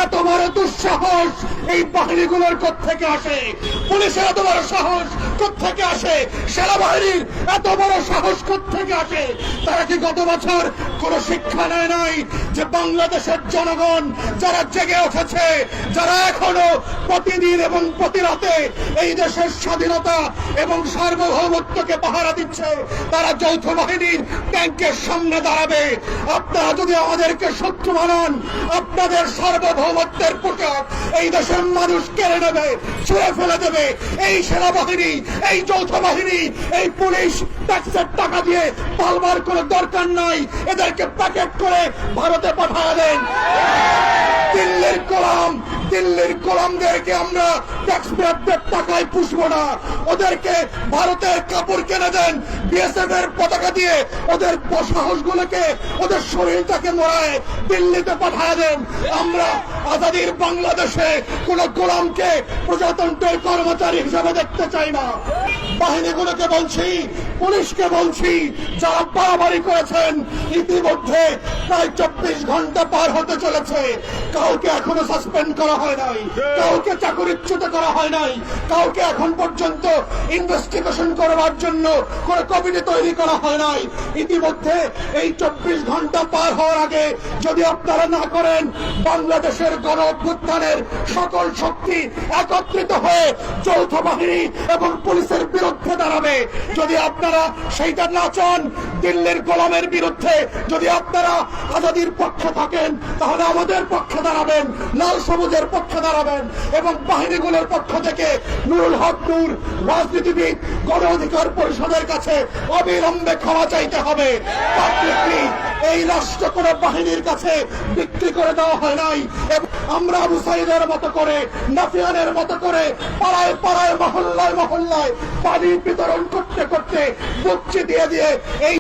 এত বড় দুঃসাহস এই বাহিনীগুলোর কোত্থেকে আসে? পুলিশের এত বড় সাহস কোত্থেকে আসে? সেনাবাহিনীর এত বড় সাহস কোত্থেকে আসে? তারা কি গত বছর কোন শিক্ষা নেয় নাই যে বাংলাদেশের জনগণ যারা জেগে উঠেছে, যারা এখনো প্রতিদিন এবং প্রতি রাতে এই দেশের স্বাধীনতা এবং সার্বভৌমত্বকে পাহারা দিচ্ছে, তারা যৌথ বাহিনীর ট্যাঙ্কের সামনে দাঁড়াবে? আপনারা যদি আমাদেরকে শত্রু বানান, আপনাদের সার্বভৌমত্বের পোশাক এই দেশের মানুষ কেড়ে নেবে, ছুঁড়ে ফেলে দেবে। এই সেনাবাহিনী, এই যৌথ বাহিনী, এই পুলিশ ট্যাক্সের টাকা দিয়ে পালবার কোনো দরকার নাই। এদেরকে প্যাকেট করে ভারতে পাঠিয়ে দেন। দিল্লির গোলামদেরকে আমরা ট্যাক্সপেয়ারদের টাকায় পুষবো না। ওদেরকে ভারতের কাপড় কিনে দেন, বিএসএফ এর পতাকা দিয়ে ওদের সাহসগুলোকে, ওদের শরীরটাকে মোড়ায় দিল্লিতে পাঠিয়ে দেন। আমরা আজাদির বাংলাদেশে কোন গোলামকে প্রজাতন্ত্রের কর্মচারী হিসেবে দেখতে চাই না। বাহিনীগুলোকে বলছি, পুলিশকে বলছি, যারা বাড়াবাড়ি করেছেন, ইতিমধ্যে প্রায় 24 ঘন্টা পার হতে চলেছে, কাউকে এখনো সাসপেন্ড করা হয় নাই, কাউকে চাকরিচ্যুত করা হয় নাই, কাউকে এখন পর্যন্ত ইনভেস্টিগেশন করবার জন্য কোন কমিটি তৈরি করা হয় নাই। ইতিমধ্যে এই 24 ঘন্টা পার হওয়ার আগে যদি আপনারা না করেন, বাংলাদেশের গণ অভ্যুত্থানের সকল শক্তি একত্রিত হয়ে যৌথ বাহিনী এবং পুলিশের বিরুদ্ধে দাঁড়াবে। যদি আপনারা সেইটা না চান, দিল্লির গোলামের বিরুদ্ধে যদি আপনারা আজাদির পক্ষে থাকেন, তাহলে আমাদের পক্ষে দাঁড়াবেন, লাল সবুজের পক্ষে দাঁড়াবেন এবং বাহিনীগুলোর পক্ষ থেকে নুরুল হক নূর রাজনীতিবিদ গণ অধিকার পরিষদের কাছে অবিলম্বে ক্ষমা চাইতে হবে। এই রাষ্ট্র কোন বাহিনীর কাছে বিক্রি করে দেওয়া হয় নাই। আমরা আবু সাইদের মতো করে, নাফিয়ানের মতো করে পাড়ায় পাড়ায়, মহল্লায় মহল্লায় পানি বিতরণ করতে করতে বুকচি দিয়ে এই